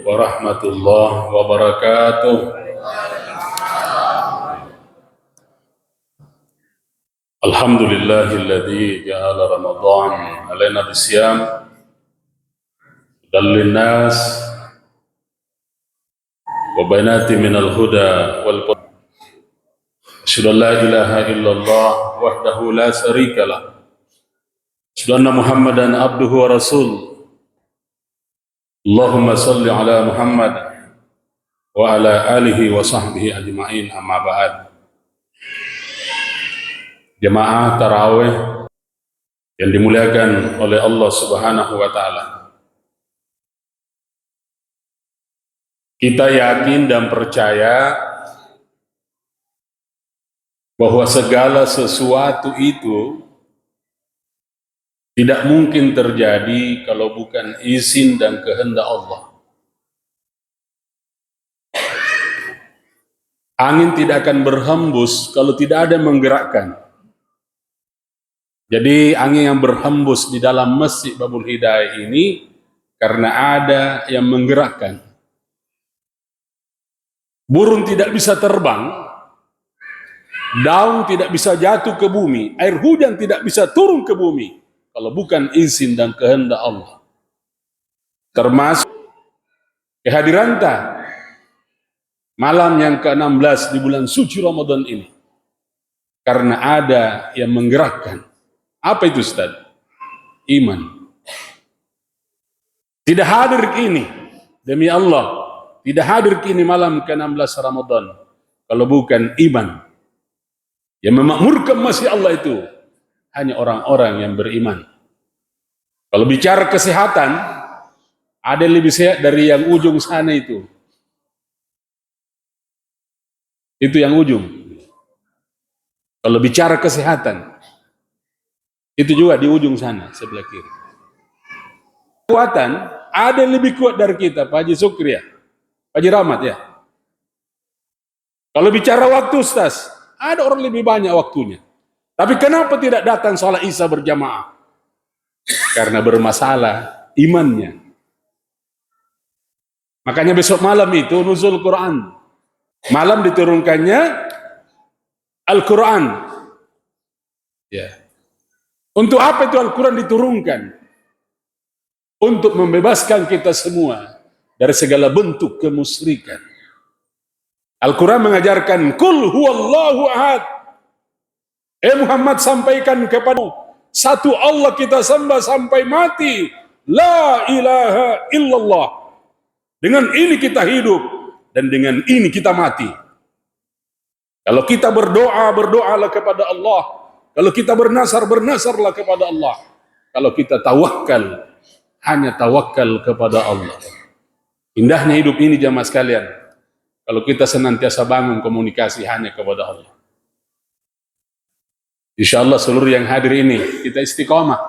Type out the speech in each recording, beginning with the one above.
warahmatullahi wabarakatuh. Alhamdulillahilladzi ja'ala Ramadan alaina bisyam dallin nas wa banati minal huda wal asyhadu an la ilaha illallah wahdahu la syarikalah asyhadu anna Muhammadan abduhu wa rasul. Allahumma salli ala Muhammad wa ala alihi wa sahbihi ajma'in, amma ba'd. Jemaah tarawih yang dimuliakan oleh Allah Subhanahu wa taala. Kita yakin dan percaya bahwa segala sesuatu itu tidak mungkin terjadi kalau bukan izin dan kehendak Allah. Angin tidak akan berhembus kalau tidak ada yang menggerakkan. Jadi angin yang berhembus di dalam Masjid Babul Hidayah ini karena ada yang menggerakkan. Burung tidak bisa terbang, daun tidak bisa jatuh ke bumi, air hujan tidak bisa turun ke bumi kalau bukan izin dan kehendak Allah. Termasuk kehadiran malam yang ke-16 di bulan suci Ramadan ini, karena ada yang menggerakkan. Apa itu, Ustaz? Iman. Tidak hadir kini, demi Allah, tidak hadir kini malam ke-16 Ramadan kalau bukan iman. Yang memakmurkan masjid Allah itu hanya orang-orang yang beriman. Kalau bicara kesehatan, ada yang lebih sehat dari yang ujung sana itu. Itu yang ujung. Kalau bicara kesehatan, itu juga di ujung sana, sebelah kiri. Kekuatan, ada yang lebih kuat dari kita, Pak Haji Sukri ya, Pak Haji Rahmat ya. Kalau bicara waktu, Ustaz, ada orang lebih banyak waktunya. Tapi kenapa tidak datang sholat Isya berjamaah? Karena bermasalah imannya. Makanya besok malam itu nuzul Quran. Malam diturunkannya Al-Quran. Ya. Untuk apa itu Al-Quran diturunkan? Untuk membebaskan kita semua dari segala bentuk kemusyrikan. Al-Quran mengajarkan, Qul huwallahu ahad. Muhammad, sampaikan kepadamu, satu Allah kita sembah sampai mati. La ilaha illallah. Dengan ini kita hidup, dan dengan ini kita mati. Kalau kita berdoa, berdoalah kepada Allah. Kalau kita bernasar, bernasarlah kepada Allah. Kalau kita tawakal, hanya tawakal kepada Allah. Indahnya hidup ini jamaah sekalian, kalau kita senantiasa bangun komunikasi hanya kepada Allah. Insya Allah seluruh yang hadir ini kita istiqomah.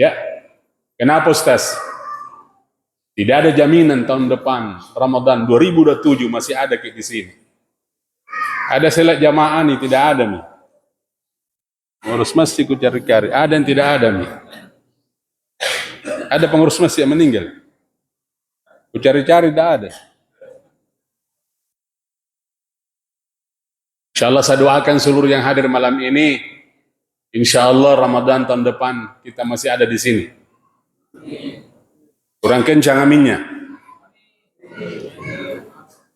Ya, kenapa Ustaz? Tidak ada jaminan tahun depan Ramadan 2027 masih ada di sini. Ada selek jamaah nih, tidak ada nih. Pengurus masjid ku cari-cari, ada yang tidak ada nih. Ada pengurus masjid yang meninggal. Ku cari-cari, tidak ada. Insya Allah saya doakan seluruh yang hadir malam ini, insya Allah Ramadan tahun depan kita masih ada di sini. Kurang kencang aminnya.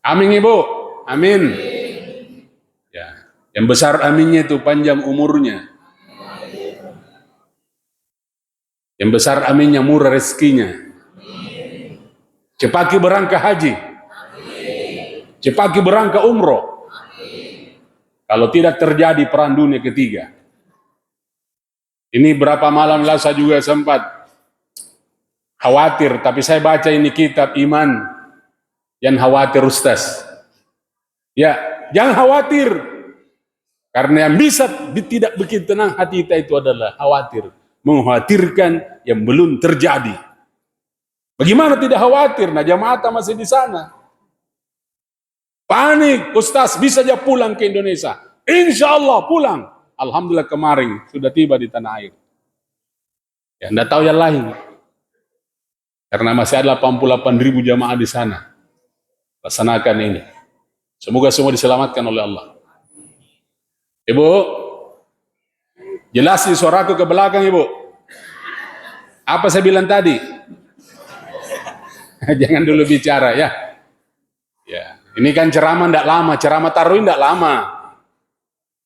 Amin Ibu, amin. Ya, yang besar aminnya itu panjang umurnya. Yang besar aminnya murah rezekinya. Cepaki berangkat haji. Cepaki berangkat umroh. Kalau tidak terjadi perang dunia ketiga. Ini berapa malam lalu saya juga sempat khawatir, tapi saya baca ini kitab iman, yang khawatir Ustaz. Ya, jangan khawatir. Karena yang bisa tidak bikin tenang hati kita itu adalah khawatir. Mengkhawatirkan yang belum terjadi. Bagaimana tidak khawatir? Nah, jamaah masih di sana. Panik, Ustaz, bisa aja pulang ke Indonesia. Insya Allah pulang. Alhamdulillah kemarin sudah tiba di tanah air. Ya, enggak tahu yang lain. Karena masih ada 88.000 jamaah di sana. Laksanakan ini. Semoga semua diselamatkan oleh Allah. Ibu, jelasin suaraku ke belakang, Ibu. Apa saya bilang tadi? Jangan dulu bicara ya. Ya, ini kan ceramah tidak lama, ceramah tarawih tidak lama.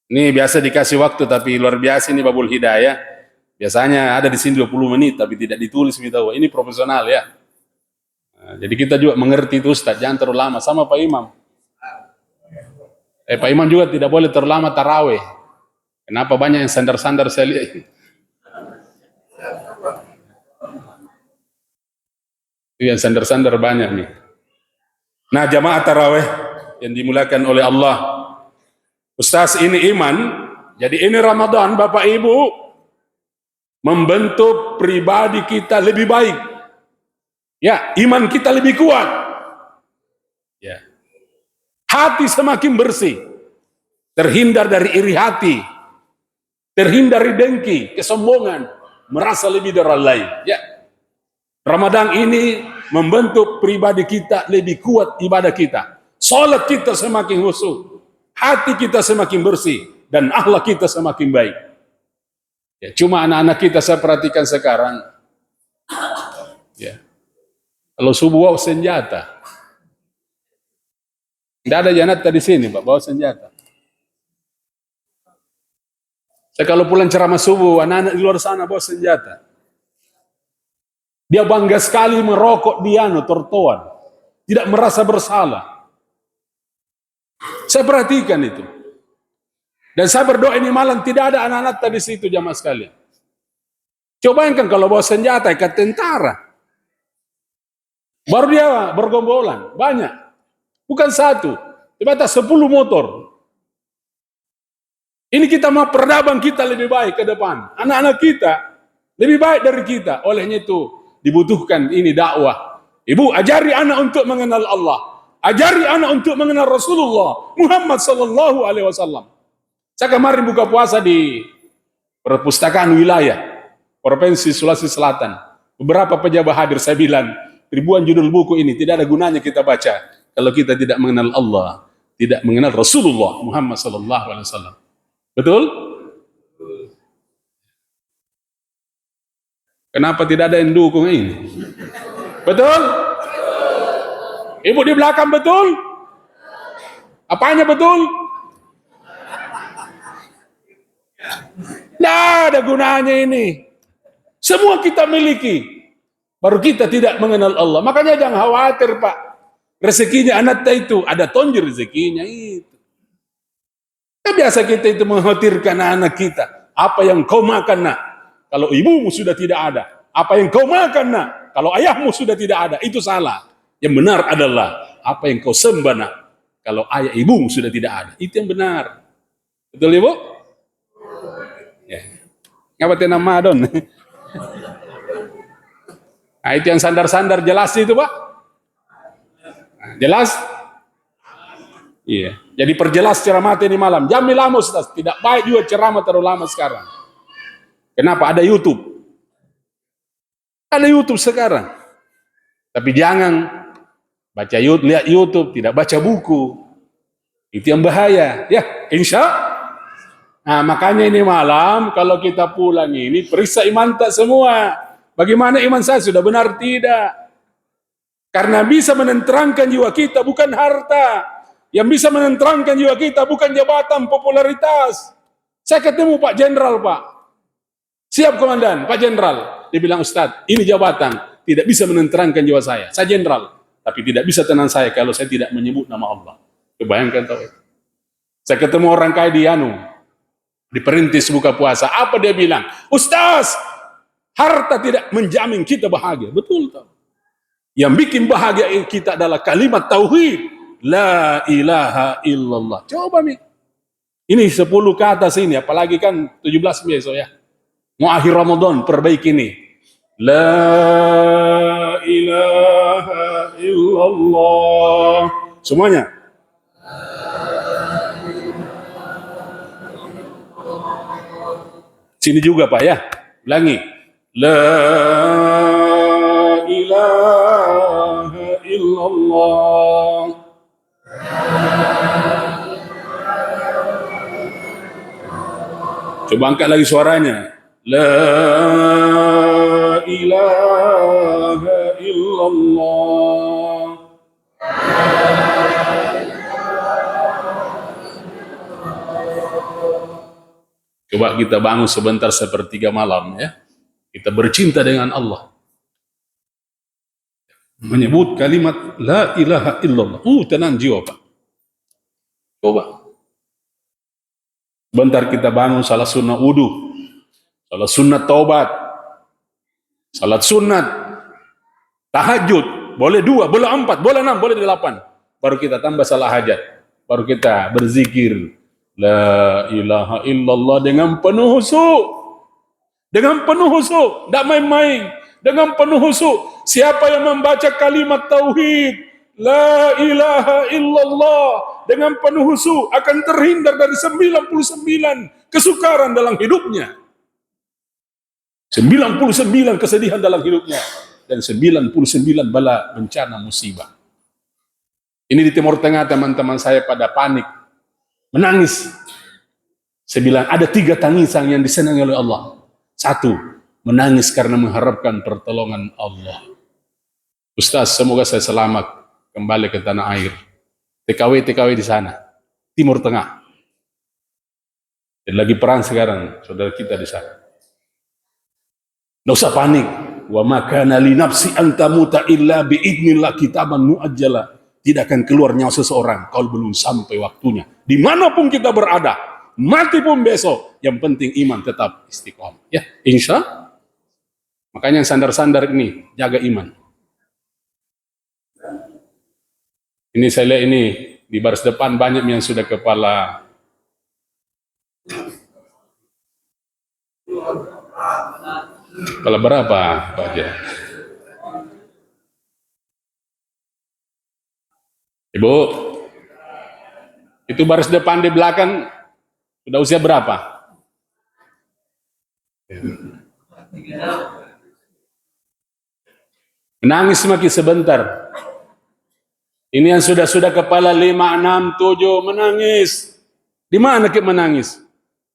Ini biasa dikasih waktu, tapi luar biasa ini Babul Hidayah. Biasanya ada di sini 20 menit, tapi tidak ditulis. Ini profesional ya. Nah, jadi kita juga mengerti itu Ustaz, jangan terlalu lama. Sama Pak Imam. Pak Imam juga tidak boleh terlalu lama tarawih. Kenapa banyak yang sandar-sandar saya lihat? Yang sandar-sandar banyak nih. Nah, jamaah tarawih yang dimulakan oleh Allah. Ustaz, ini iman. Jadi ini Ramadan, Bapak Ibu, membentuk pribadi kita lebih baik. Ya, iman kita lebih kuat. Ya. Hati semakin bersih. Terhindar dari iri hati. Terhindar dari dengki, kesombongan, merasa lebih dari orang lain. Ya. Ramadan ini membentuk pribadi kita lebih kuat ibadah kita. Salat kita semakin khusyuk. Hati kita semakin bersih dan akhlak kita semakin baik. Ya, cuma anak-anak kita saya perhatikan sekarang. Ya. Kalau subuh bawa senjata. Tidak ada janata di sini, Pak, bawa senjata. Saya kalau pulang ceramah subuh, anak-anak di luar sana bawa senjata. Dia bangga sekali merokok di trotoar. Tidak merasa bersalah. Saya perhatikan itu. Dan saya berdoa ini malam tidak ada anak-anak tadi situ jamaah sekalian. Coba bayangkan kalau bawa senjata ikat tentara. Baru dia bergombolan, banyak. Bukan satu, tiba-tiba 10 motor. Ini kita mau peradaban kita lebih baik ke depan. Anak-anak kita lebih baik dari kita. Olehnya itu dibutuhkan ini dakwah. Ibu, ajari anak untuk mengenal Allah. Ajari anak untuk mengenal Rasulullah Muhammad sallallahu alaihi wasallam. Saya kemarin buka puasa di perpustakaan wilayah Provinsi Sulawesi Selatan. Beberapa pejabat hadir, saya bilang, ribuan judul buku ini tidak ada gunanya kita baca kalau kita tidak mengenal Allah, tidak mengenal Rasulullah Muhammad sallallahu alaihi wasallam. Betul? Kenapa tidak ada yang dukung ini? Betul? Ibu di belakang betul? Apanya betul? Tidak ada gunanya ini. Semua kita miliki. Baru kita tidak mengenal Allah. Makanya jangan khawatir, Pak. Rezekinya anak itu, ada tonjol rezekinya itu. Ya, biasa kita itu mengkhawatirkan anak kita. Apa yang kau makan, nak? Kalau ibumu sudah tidak ada. Apa yang kau makan, nak? Kalau ayahmu sudah tidak ada. Itu salah. Yang benar adalah apa yang kau sembah, nak? Kalau ayah ibumu sudah tidak ada. Itu yang benar. Betul, Ibu? Ya. Ngapain nama Don? Nah, itu yang sandar-sandar jelas itu, Pak. Nah, jelas? Iya. Jadi perjelas ceramah ini malam. Jam lama, Ustaz. Tidak baik juga ceramah terlalu lama sekarang. Kenapa? Ada YouTube. Ada YouTube sekarang. Tapi jangan baca YouTube, lihat YouTube, tidak baca buku. Itu yang bahaya. Ya, insya. Nah, makanya ini malam, kalau kita pulang ini, periksa iman tak semua. Bagaimana iman saya sudah benar tidak? Karena bisa menenterangkan jiwa kita, bukan harta. Yang bisa menenterangkan jiwa kita, bukan jabatan, popularitas. Saya ketemu Pak Jenderal, Pak. Siap Komandan, Pak Jenderal. Dia bilang, Ustadz, ini jabatan. Tidak bisa menenterangkan jiwa saya. Saya Jenderal. Tapi tidak bisa tenang saya kalau saya tidak menyebut nama Allah. Kebayangkan tahu itu. Saya ketemu orang kaya di perintis buka puasa. Apa dia bilang? Ustaz, harta tidak menjamin kita bahagia. Betul tahu. Yang bikin bahagia kita adalah kalimat tauhid. La ilaha illallah. Coba nih. Ini 10 ke atas ini. Apalagi kan 17 besok ya. Mau akhir Ramadan, perbaiki ini. La ilaha illallah. Semuanya. Sini juga Pak ya. Ulangi. La ilaha illallah. Coba angkat lagi suaranya. La ilaha illallah. Coba kita bangun sebentar sepertiga malam ya. Kita bercinta dengan Allah. Menyebut kalimat la ilaha illallah. Tenang jiwa Pak. Coba. Bentar kita bangun salat sunnah wudu, salat sunnah taubat, salat sunnat, tahajud, boleh 2, boleh 4, boleh 6, boleh 8. Baru kita tambah salat hajat. Baru kita berzikir la ilaha illallah dengan penuh khusyuk. Dengan penuh khusyuk, tidak main-main. Dengan penuh khusyuk. Siapa yang membaca kalimat tauhid la ilaha illallah dengan penuh khusyuk akan terhindar dari 99 kesukaran dalam hidupnya, 99 kesedihan dalam hidupnya, dan 99 bala bencana musibah. Ini di Timur Tengah teman-teman saya pada panik, menangis. Saya bilang ada 3 tangisan yang disenangi oleh Allah. 1, menangis karena mengharapkan pertolongan Allah. Ustaz, semoga saya selamat kembali ke tanah air. TKW di sana, Timur Tengah. Dan lagi perang sekarang, saudara kita di sana. Nggak usah panik. Wa ma kana li nafsi an tamuta illa bi idznillah kitaban muajjala. Tidak akan keluar nyawa seseorang kalau belum sampai waktunya. Dimanapun kita berada, mati pun besok. Yang penting iman tetap istiqomah. Ya, insya. Makanya yang sandar-sandar ini jaga iman. Ini saya lihat ini di baris depan banyak yang sudah kepala berapa Pak ya? Ibu, itu baris depan di belakang sudah usia berapa? Menangis semakin sebentar. Ini yang sudah kepala 5, 6, 7 menangis. Di mana kita menangis?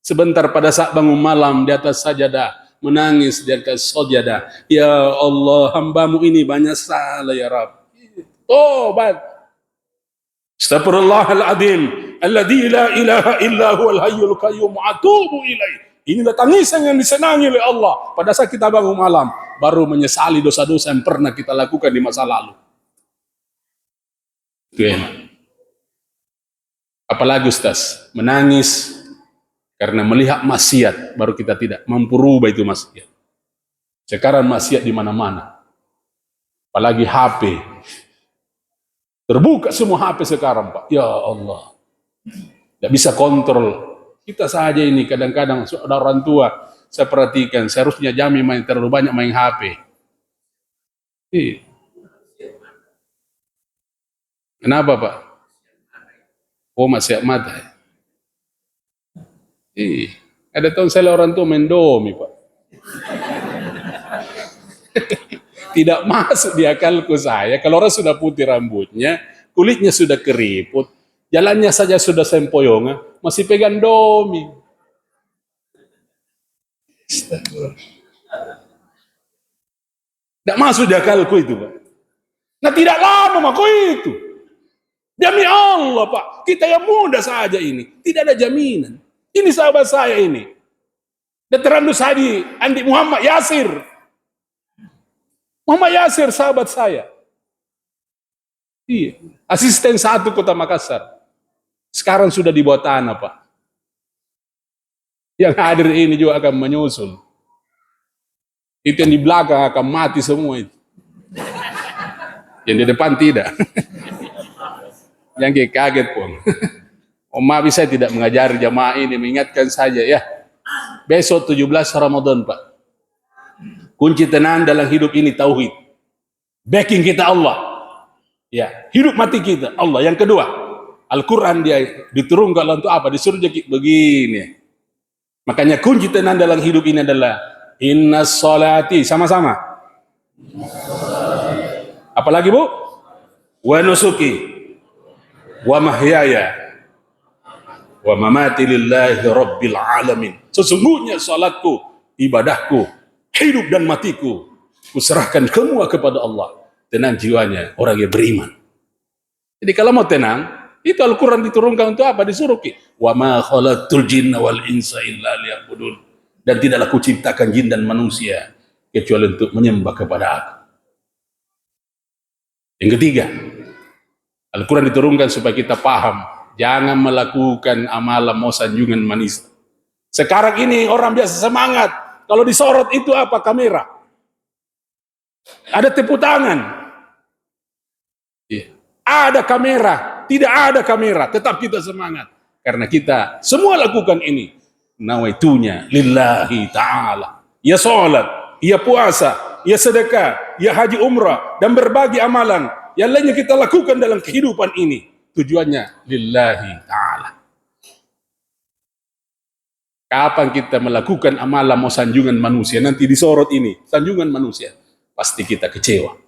Sebentar pada saat bangun malam di atas sajadah, menangis di atas sajadah. Ya Allah, hambamu ini banyak salah ya Rabb. Tobat. Astaghfirullahaladzim. Alladzi la ilaha illa huwal hayyul qayyum atubu ilaih. Inilah tangisan yang disenangi oleh Allah pada saat kita bangun malam, baru menyesali dosa-dosa yang pernah kita lakukan di masa lalu. Itu enak. Apalagi Ustaz, menangis karena melihat maksiat, baru kita tidak mampu rubah itu maksiat. Sekarang maksiat di mana-mana. Apalagi HP. Terbuka semua HP sekarang, Pak. Ya Allah. Tidak bisa kontrol. Kita saja ini kadang-kadang ada orang tua, saya perhatikan, seharusnya Jami terlalu banyak main HP. Kenapa Pak? Oh maksiat mata. Ada tahun saya orang tua main domi Pak. Tidak masuk di akalku saya. Kalau orang sudah putih rambutnya, kulitnya sudah keriput, jalannya saja sudah sempoyongan, masih pegang domi. Tidak masuk di akalku itu Pak. Nah tidak lama mako itu. Demi Allah Pak, kita yang muda saja ini, tidak ada jaminan. Ini sahabat saya ini. Veteran Nusadi, Andi Muhammad Yasir. Muhammad Yasir sahabat saya. Iya, asisten 1 Kota Makassar. Sekarang sudah di bawah tanah Pak. Yang hadir ini juga akan menyusul. Itu yang di belakang akan mati semua itu. Yang di depan tidak. Yang kaget pun. Maaf saya tidak mengajari jamaah ini, mengingatkan saja ya. Besok 17 Ramadan Pak. Kunci tenang dalam hidup ini tauhid. Backing kita Allah. Ya, hidup mati kita Allah. Yang kedua, Al-Quran dia diturunkan untuk apa? Disuruh jadi begini. Makanya kunci tenang dalam hidup ini adalah innas sholati, sama-sama. Apalagi Bu? wa nusuki wa mahyaya wa mamati lillahi rabbil alamin. Sesungguhnya salatku, ibadahku, hidup dan matiku kuserahkan semua kepada Allah. Tenang jiwanya orang yang beriman. Jadi kalau mau tenang, itu Al-Quran diturunkan untuk apa? Disuruh wa ma khalaqtul jinna wal insa illa liya'budun. Dan tidaklah kuciptakan jin dan manusia kecuali untuk menyembah kepada aku. Yang ketiga, Al-Quran diturunkan supaya kita paham, jangan melakukan amalan mau sanjungan manis. Sekarang ini orang biasa semangat, kalau disorot itu apa? Kamera. Ada tepuk tangan. Ada kamera, tidak ada kamera, tetap kita semangat. Karena kita semua lakukan ini. Nawaitunya lillahi ta'ala. Ya sholat, ya puasa, ya sedekah, ya haji umrah, dan berbagai amalan yang lainnya kita lakukan dalam kehidupan ini. Tujuannya lillahi ta'ala. Kapan kita melakukan amalan mau sanjungan manusia, nanti disorot ini, sanjungan manusia, pasti kita kecewa.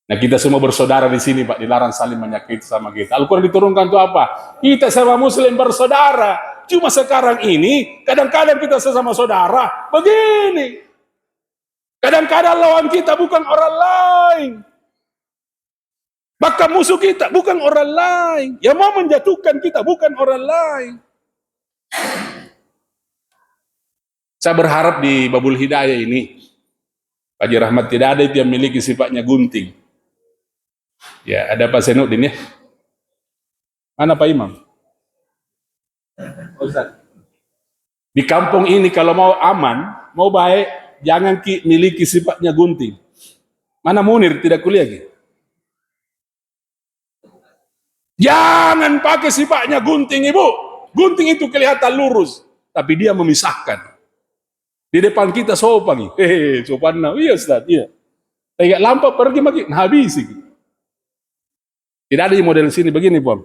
Nah, kita semua bersaudara di sini, Pak, dilarang saling menyakiti sama kita. Al-Quran diturunkan itu apa? Kita sama muslim bersaudara. Cuma sekarang ini, kadang-kadang kita sesama saudara begini. Kadang-kadang lawan kita bukan orang lain. Bahkan musuh kita bukan orang lain. Yang mau menjatuhkan kita bukan orang lain. Saya berharap di Babul Hidayah ini, Pak Haji Rahmat, tidak ada itu yang memiliki sifatnya gunting. Ya, ada Pak Senudin ya. Mana Pak Imam? Ustaz. Di kampung ini kalau mau aman, mau baik, jangan miliki sifatnya gunting. Mana Munir tidak kuliah gitu? Jangan pakai sifatnya gunting, Ibu. Gunting itu kelihatan lurus, tapi dia memisahkan. Di depan kita sopan, sopan. Iya Ustaz, iya. Tegak lampu pergi makin habis gitu. Tidak ada di model sini begini, Pom.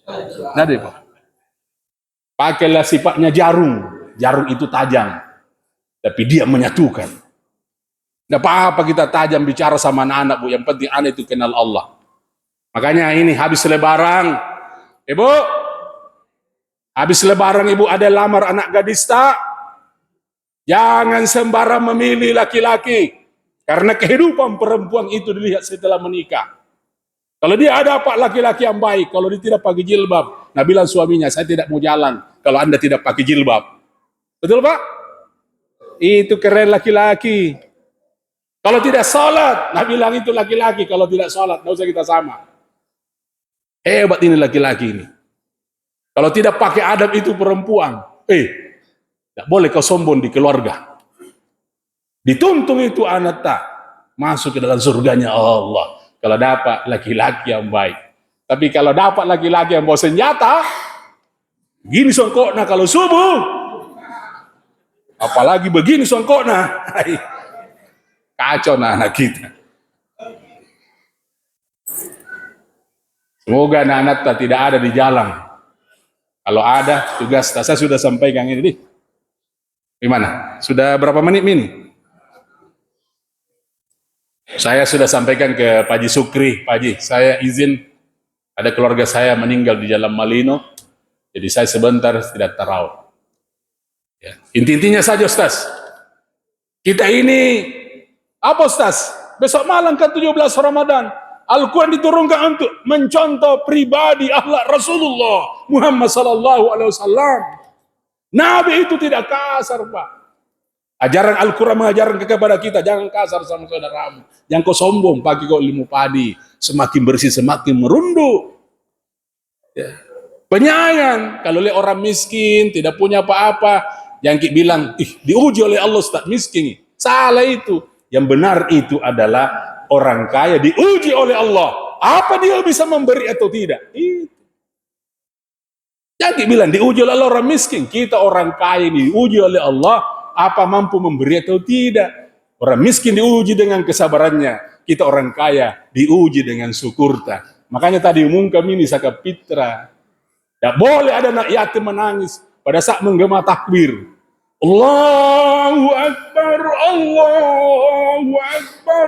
Tidak ada, Pom. Pakailah sifatnya jarum. Jarum itu tajam, tapi dia menyatukan. Tidak apa-apa kita tajam bicara sama anak-anak, Bu. Yang penting anak itu kenal Allah. Makanya ini habis lebaran, Ibu. Habis lebaran Ibu ada lamar anak gadis tak? Jangan sembarang memilih laki-laki. Karena kehidupan perempuan itu dilihat setelah menikah. Kalau dia ada apa laki-laki yang baik, kalau dia tidak pakai jilbab, nah bilang suaminya, saya tidak mau jalan kalau Anda tidak pakai jilbab. Betul Pak? Itu keren laki-laki. Kalau tidak sholat, nah bilang itu laki-laki, kalau tidak sholat, nggak usah kita sama. Hebat ini laki-laki ini. Kalau tidak pakai adab itu perempuan, tidak boleh kau sombong di keluarga. Dituntun itu anak tak masuk ke dalam surganya Allah. Kalau dapat laki-laki yang baik. Tapi kalau dapat laki-laki yang bawa senjata, gini songkokna kalau subuh. Apalagi begini songkokna. Kacau nah anak kita. Semoga anak-anak tidak ada di jalan. Kalau ada, tugas saya sudah sampaikan ini. Gimana? Sudah berapa menit ini? Saya sudah sampaikan ke Pak Haji Sukri, Pak Haji, saya izin, ada keluarga saya meninggal di Jalan Malino, jadi saya sebentar tidak tarawih. Ya. Inti-intinya saja Ustaz, kita ini, apa Ustaz? Besok malam ke 17 Ramadan, Al-Quran diturunkan untuk mencontoh pribadi akhlak Rasulullah Muhammad SAW. Nabi itu tidak kasar Pak. Ajaran Al-Quran mengajarkan kepada kita, jangan kasar sama saudaramu. Jangan kau sombong, pakai kau ilmu padi. Semakin bersih, semakin merunduk. Ya. Penyayang, kalau lihat orang miskin, tidak punya apa-apa, jangan bilang, diuji oleh Allah Ustaz, miskin. Salah itu. Yang benar itu adalah orang kaya diuji oleh Allah. Apa dia bisa memberi atau tidak? Itu. Jangan bilang, diuji oleh Allah orang miskin. Kita orang kaya diuji oleh Allah, apa mampu memberi atau tidak. Orang miskin diuji dengan kesabarannya, kita orang kaya diuji dengan syukurta. Makanya tadi umumkan ini zakat fitrah. Tidak boleh ada anak yatim menangis pada saat menggema takbir. Allahu Akbar, Allahu Akbar,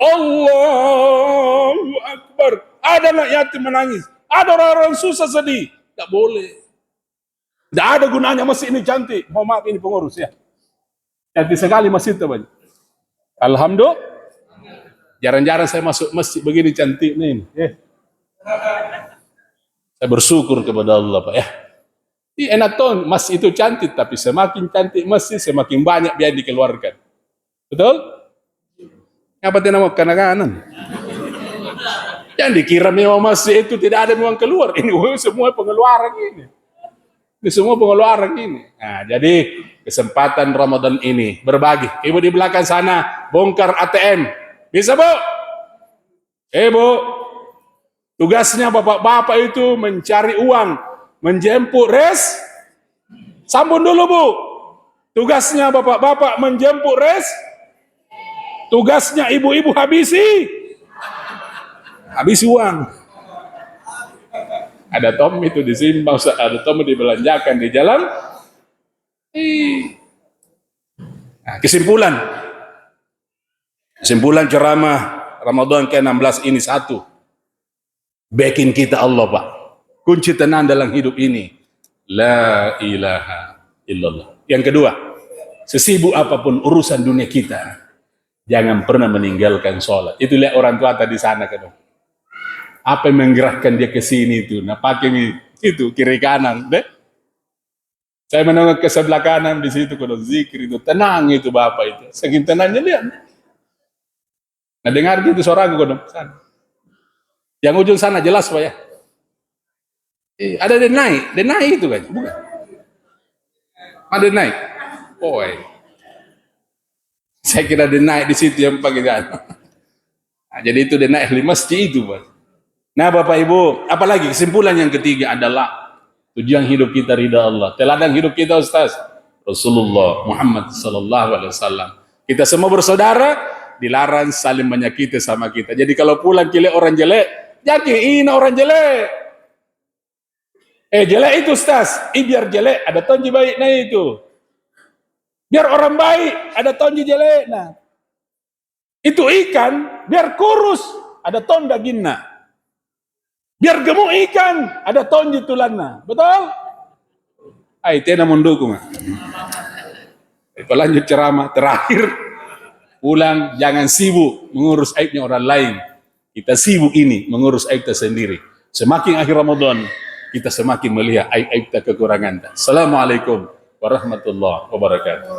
Allahu ada anak yatim menangis, ada orang-orang susah sedih. Tidak boleh. Tidak ada gunanya masjid ini cantik. Mohon maaf ini pengurus ya. Cantik sekali masjid itu banyak. Alhamdulillah. Jarang-jarang saya masuk masjid begini cantiknya ini. Saya bersyukur kepada Allah Pak ya. Enak tuh masjid itu cantik, tapi semakin cantik masjid semakin banyak biaya dikeluarkan. Betul? Apa tidak mau kanan-kanan? Yang dikira memang masjid itu tidak ada memang keluar. Ini semua pengeluaran ini. Ini semua pengeluaran ini. Nah, jadi kesempatan Ramadan ini berbagi. Ibu di belakang sana bongkar ATM. Bisa Bu? Bu. Tugasnya bapak-bapak itu mencari uang, menjemput sambung dulu Bu. Tugasnya bapak-bapak menjemput tugasnya ibu-ibu habisi uang. Ada tom itu disimbang, ada tom dibelanjakan di jalan. Nah, kesimpulan ceramah Ramadan ke-16 ini satu. Backing kita Allah Pak. Kunci tenang dalam hidup ini. La ilaha illallah. Yang kedua, sesibuk apapun urusan dunia kita, jangan pernah meninggalkan sholat. Itu lihat orang tua tadi sana kan. Apa yang menggerakkan dia ke sini itu? Nah pakai itu kiri kanan, deh. Saya menengok ke sebelah kanan di situ kalau zikir itu tenang itu bapak itu. Saking tenangnya lihat. Nah dengar gitu suara aku kan sana. Yang ujung sana jelas Pak ya. Ada denai itu kan, bukan? Ada naik. Oh, saya kira denai di situ yang pakai kan. Nah, jadi itu denai di masjid itu Pak. Nah Bapak Ibu, apalagi kesimpulan yang ketiga adalah tujuan hidup kita ridha Allah. Teladan hidup kita Ustaz Rasulullah Muhammad sallallahu alaihi wasallam. Kita semua bersaudara, dilarang saling menyakiti sama kita. Jadi kalau pulang kilek orang jelek, yakin orang jelek. Jelek itu Ustaz, biar jelek ada tonji baik nah itu. Biar orang baik ada tonji jelek nah. Itu ikan biar kurus ada ton dagingna. Biar gemuk ikan ada tonji tulanna. Betul? Tidak mendukung. Lanjut ceramah terakhir. Pulang jangan sibuk mengurus aibnya orang lain. Kita sibuk ini mengurus aib kita sendiri. Semakin akhir Ramadan, kita semakin melihat aib-aib kita, kekurangan kita. Assalamualaikum warahmatullahi wabarakatuh.